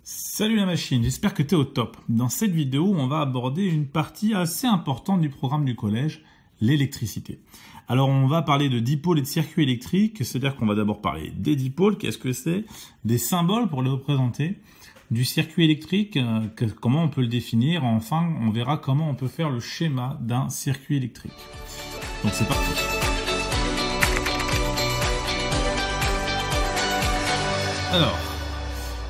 Salut la machine, j'espère que tu es au top. Dans cette vidéo, on va aborder une partie assez importante du programme du collège, l'électricité. Alors on va parler de dipôles et de circuits électriques, c'est-à-dire qu'on va d'abord parler des dipôles, qu'est-ce que c'est, des symboles pour les représenter, du circuit électrique, comment on peut le définir, enfin on verra comment on peut faire le schéma d'un circuit électrique. Donc c'est parti. Alors,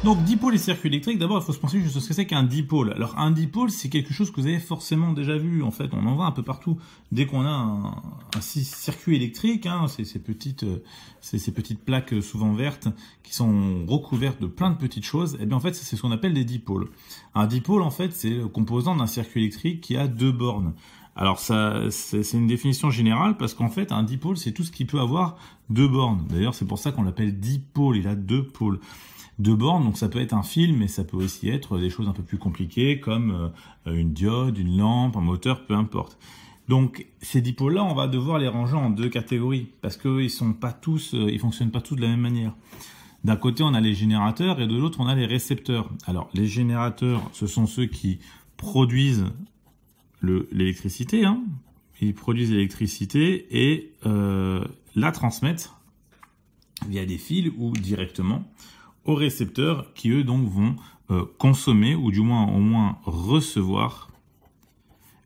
donc dipôle et circuit électrique, d'abord il faut se penser juste ce que c'est qu'un dipôle. Alors un dipôle c'est quelque chose que vous avez forcément déjà vu, en fait on en voit un peu partout. Dès qu'on a un circuit électrique, hein, ces petites plaques souvent vertes qui sont recouvertes de plein de petites choses, et bien en fait c'est ce qu'on appelle des dipôles. Un dipôle en fait c'est le composant d'un circuit électrique qui a deux bornes. Alors ça, c'est une définition générale parce qu'en fait un dipôle c'est tout ce qui peut avoir deux bornes. D'ailleurs c'est pour ça qu'on l'appelle dipôle, il a deux pôles. Deux bornes, donc ça peut être un fil, mais ça peut aussi être des choses un peu plus compliquées comme une diode, une lampe, un moteur, peu importe. Donc ces dipôles-là, on va devoir les ranger en deux catégories parce qu'ils sont pas tous, ils fonctionnent pas tous de la même manière. D'un côté, on a les générateurs et de l'autre, on a les récepteurs. Alors les générateurs, ce sont ceux qui produisent l'électricité, hein. Ils produisent l'électricité et la transmettent via des fils ou directement aux récepteurs qui eux donc vont consommer ou du moins au moins recevoir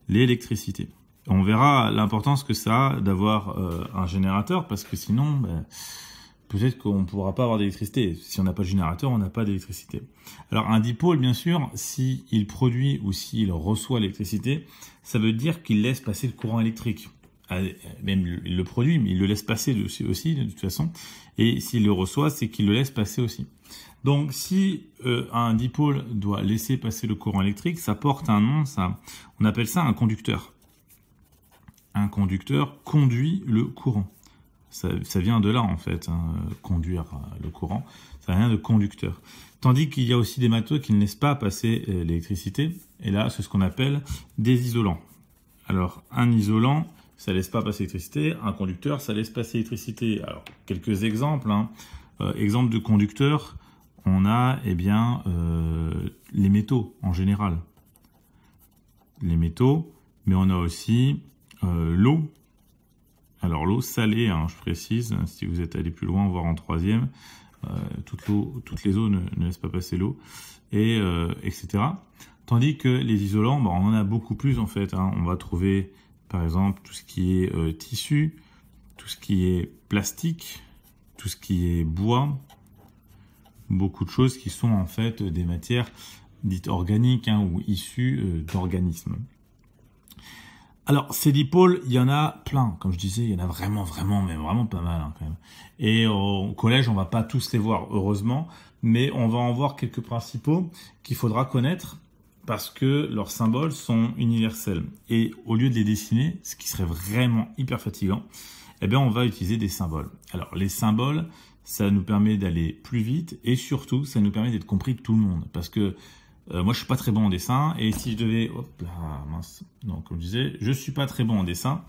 l'électricité. On verra l'importance que ça a d'avoir un générateur parce que sinon peut-être qu'on ne pourra pas avoir d'électricité. Si on n'a pas de générateur, on n'a pas d'électricité. Alors un dipôle bien sûr, s'il produit ou s'il reçoit l'électricité, ça veut dire qu'il laisse passer le courant électrique. Même il le produit, mais il le laisse passer aussi de toute façon. Et s'il le reçoit, c'est qu'il le laisse passer aussi. Donc si un dipôle doit laisser passer le courant électrique, ça porte un nom, on appelle ça un conducteur. Un conducteur conduit le courant. Ça vient de là en fait, hein, conduire le courant, ça vient de conducteur. Tandis qu'il y a aussi des matériaux qui ne laissent pas passer l'électricité, et là c'est ce qu'on appelle des isolants. Alors un isolant, ça laisse pas passer l'électricité, un conducteur, ça laisse passer l'électricité. Alors, quelques exemples, hein. Exemple de conducteur, on a les métaux en général. Les métaux, mais on a aussi l'eau. Alors l'eau salée, hein, je précise, si vous êtes allé plus loin, voire en troisième, toutes les eaux ne laissent pas passer l'eau, etc. Tandis que les isolants, on en a beaucoup plus en fait, hein. On va trouver par exemple, tout ce qui est tissu, tout ce qui est plastique, tout ce qui est bois, beaucoup de choses qui sont en fait des matières dites organiques, hein, ou issues d'organismes. Alors, ces dipôles, il y en a plein. Comme je disais, il y en a vraiment pas mal, hein, quand même. Et au collège, on va pas tous les voir, heureusement, mais on va en voir quelques principaux qu'il faudra connaître, parce que leurs symboles sont universels. Et au lieu de les dessiner, ce qui serait vraiment hyper fatigant, eh bien on va utiliser des symboles. Alors les symboles, ça nous permet d'aller plus vite et surtout, ça nous permet d'être compris de tout le monde. Parce que moi je suis pas très bon en dessin et si je devais... Hop là, mince. Donc comme je disais, je suis pas très bon en dessin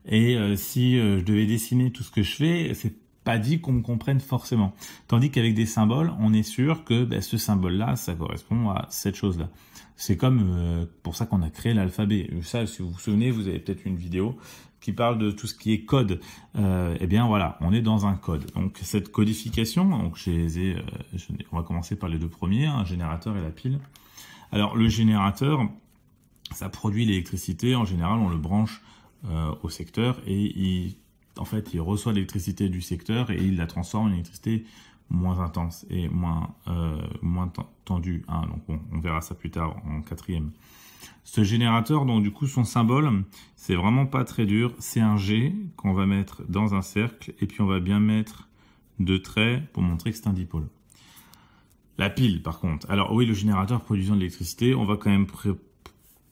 et si je devais dessiner tout ce que je fais, c'est pas dit qu'on me comprenne forcément. Tandis qu'avec des symboles, on est sûr que ce symbole-là, ça correspond à cette chose-là. C'est comme pour ça qu'on a créé l'alphabet. Ça, si vous vous souvenez, vous avez peut-être une vidéo qui parle de tout ce qui est code. Eh bien voilà, on est dans un code. Donc cette codification, donc on va commencer par les deux premiers, un générateur et la pile. Alors le générateur, ça produit l'électricité. En général, on le branche au secteur et en fait, il reçoit l'électricité du secteur et il la transforme en électricité moins intense et moins tendue. Hein. Donc on verra ça plus tard en quatrième. Ce générateur, donc du coup, son symbole, c'est vraiment pas très dur. C'est un G qu'on va mettre dans un cercle et puis on va bien mettre deux traits pour montrer que c'est un dipôle. La pile, par contre. Alors oui, le générateur produisant de l'électricité, on va quand même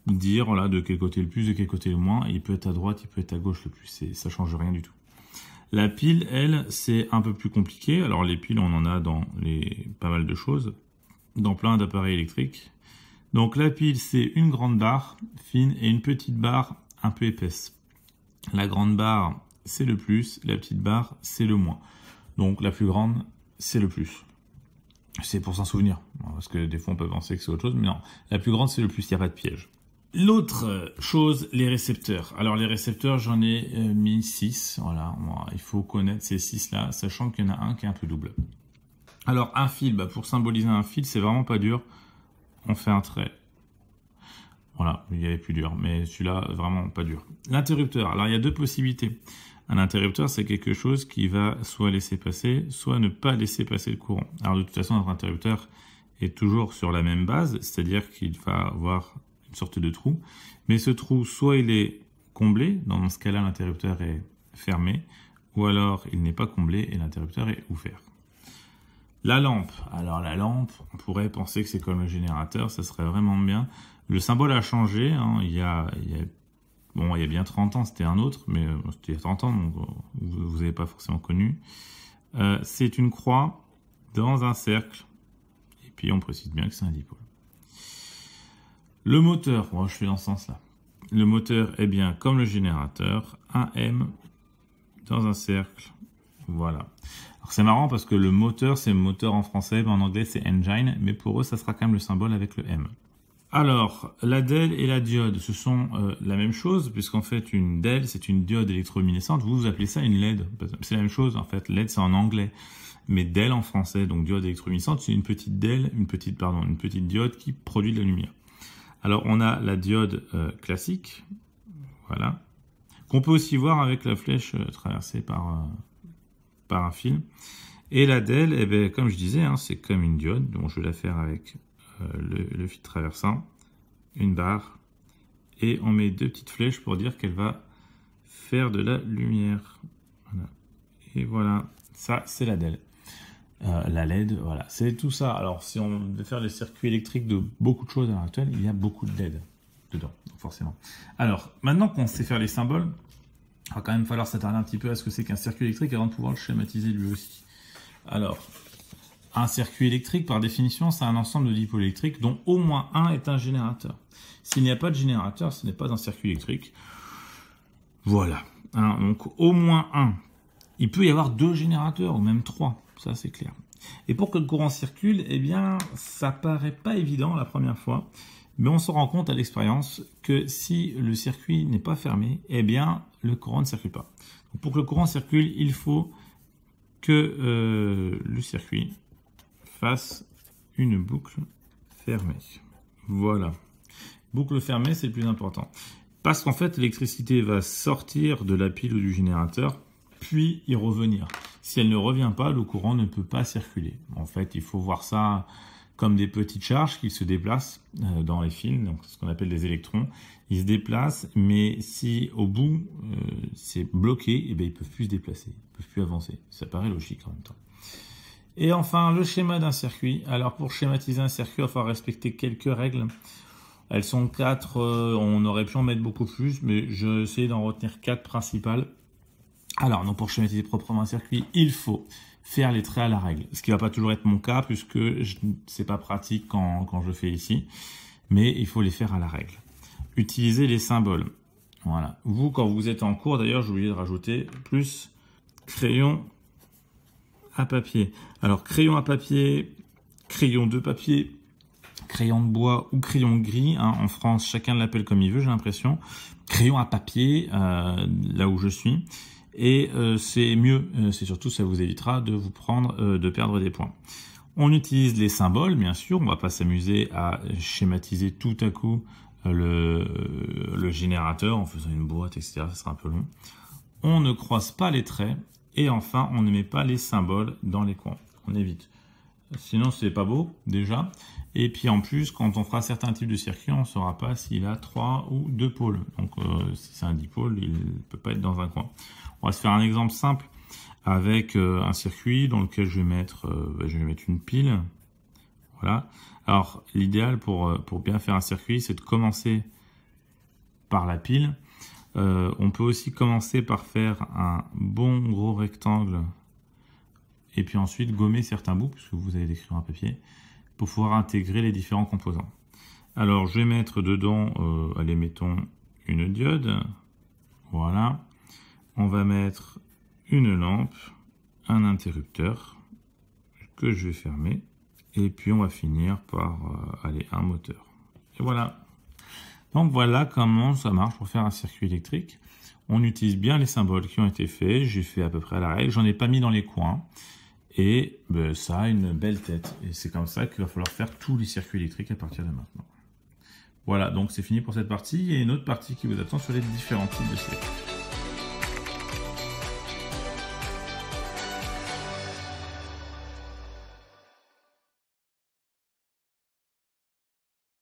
dire voilà, de quel côté le plus, de quel côté le moins. Il peut être à droite, il peut être à gauche le plus. Ça change rien du tout. La pile, elle, c'est un peu plus compliqué. Alors les piles, on en a dans pas mal de choses, dans plein d'appareils électriques. Donc la pile, c'est une grande barre fine et une petite barre un peu épaisse. La grande barre, c'est le plus. La petite barre, c'est le moins. Donc la plus grande, c'est le plus. C'est pour s'en souvenir, parce que des fois on peut penser que c'est autre chose, mais non. La plus grande, c'est le plus, il n'y a pas de piège. L'autre chose, les récepteurs. Alors les récepteurs, j'en ai mis 6. Voilà, il faut connaître ces 6-là, sachant qu'il y en a un qui est un peu double. Alors un fil, pour symboliser un fil, c'est vraiment pas dur. On fait un trait. Voilà, il y avait plus dur, mais celui-là, vraiment pas dur. L'interrupteur, alors il y a deux possibilités. Un interrupteur, c'est quelque chose qui va soit laisser passer, soit ne pas laisser passer le courant. Alors de toute façon, notre interrupteur est toujours sur la même base, c'est-à-dire qu'il va avoir une sorte de trou. Mais ce trou, soit il est comblé, dans ce cas-là, l'interrupteur est fermé, ou alors il n'est pas comblé et l'interrupteur est ouvert. La lampe. Alors la lampe, on pourrait penser que c'est comme le générateur, ça serait vraiment bien. Le symbole a changé, hein. Il y a bien 30 ans, c'était un autre, mais c'était il y a 30 ans, donc vous n'avez pas forcément connu. C'est une croix dans un cercle, et puis on précise bien que c'est un dipôle. Le moteur, je fais dans ce sens-là. Le moteur est bien comme le générateur, un M dans un cercle, voilà. Alors c'est marrant parce que le moteur, c'est moteur en français, mais en anglais c'est engine, mais pour eux ça sera quand même le symbole avec le M. Alors, la DEL et la diode, ce sont la même chose, puisqu'en fait, une DEL, c'est une diode électroluminescente. Vous appelez ça une LED. C'est la même chose, en fait. LED, c'est en anglais. Mais DEL en français, donc diode électroluminescente, c'est une petite DEL, une petite diode qui produit de la lumière. Alors, on a la diode classique, voilà, qu'on peut aussi voir avec la flèche traversée par un fil. Et la DEL, eh bien, comme je disais, hein, c'est comme une diode, donc je vais la faire avec le fil traversant, une barre, et on met deux petites flèches pour dire qu'elle va faire de la lumière. Voilà. Et voilà, ça c'est la DEL. La LED, voilà, c'est tout ça. Alors si on veut faire les circuits électriques de beaucoup de choses à l'heure actuelle, il y a beaucoup de LED dedans, forcément. Alors, maintenant qu'on sait faire les symboles, il va quand même falloir s'attarder un petit peu à ce que c'est qu'un circuit électrique avant de pouvoir le schématiser lui aussi. Alors, un circuit électrique, par définition, c'est un ensemble de dipôles électriques dont au moins un est un générateur. S'il n'y a pas de générateur, ce n'est pas un circuit électrique. Voilà. Hein, donc, au moins un. Il peut y avoir 2 générateurs, ou même 3. Ça, c'est clair. Et pour que le courant circule, eh bien, ça paraît pas évident la première fois. Mais on se rend compte à l'expérience que si le circuit n'est pas fermé, eh bien, le courant ne circule pas. Donc, pour que le courant circule, il faut que le circuit fasse une boucle fermée. Voilà. Boucle fermée, c'est le plus important. Parce qu'en fait, l'électricité va sortir de la pile ou du générateur, puis y revenir. Si elle ne revient pas, le courant ne peut pas circuler. En fait, il faut voir ça comme des petites charges qui se déplacent dans les fils, donc ce qu'on appelle des électrons. Ils se déplacent, mais si au bout c'est bloqué, eh bien, ils ne peuvent plus se déplacer, ils ne peuvent plus avancer. Ça paraît logique en même temps. Et enfin, le schéma d'un circuit. Alors, pour schématiser un circuit, il va falloir respecter quelques règles. Elles sont 4, on aurait pu en mettre beaucoup plus, mais je vais essayer d'en retenir 4 principales. Alors, donc pour schématiser proprement un circuit, il faut faire les traits à la règle. Ce qui ne va pas toujours être mon cas, puisque c'est pas pratique quand je fais ici, mais il faut les faire à la règle. Utiliser les symboles. Voilà. Vous, quand vous êtes en cours, d'ailleurs, j'ai oublié de rajouter plus crayon à papier. Alors, crayon à papier, crayon de papier, crayon de bois ou crayon gris. Hein, en France, chacun l'appelle comme il veut, j'ai l'impression. Crayon à papier, là où je suis. Et c'est mieux, c'est surtout, ça vous évitera de vous de perdre des points. On utilise les symboles, bien sûr. On ne va pas s'amuser à schématiser tout à coup le générateur en faisant une boîte, etc. Ça sera un peu long. On ne croise pas les traits. Et enfin, on ne met pas les symboles dans les coins. On évite. Sinon, c'est pas beau, déjà. Et puis, en plus, quand on fera certains types de circuits, on ne saura pas s'il a 3 ou 2 pôles. Donc, si c'est un dipôle, il ne peut pas être dans un coin. On va se faire un exemple simple avec un circuit dans lequel je vais mettre une pile. Voilà. Alors, l'idéal pour bien faire un circuit, c'est de commencer par la pile. On peut aussi commencer par faire un bon gros rectangle et puis ensuite gommer certains bouts, puisque vous avez des crayons à papier, pour pouvoir intégrer les différents composants. Alors je vais mettre dedans, allez, mettons une diode, voilà. On va mettre une lampe, un interrupteur que je vais fermer Et puis on va finir par aller un moteur. Et voilà. Donc voilà comment ça marche pour faire un circuit électrique. On utilise bien les symboles qui ont été faits. J'ai fait à peu près la règle. J'en ai pas mis dans les coins. Et ben, ça a une belle tête. Et c'est comme ça qu'il va falloir faire tous les circuits électriques à partir de maintenant. Voilà, donc c'est fini pour cette partie. Il y a une autre partie qui vous attend sur les différents types de circuits.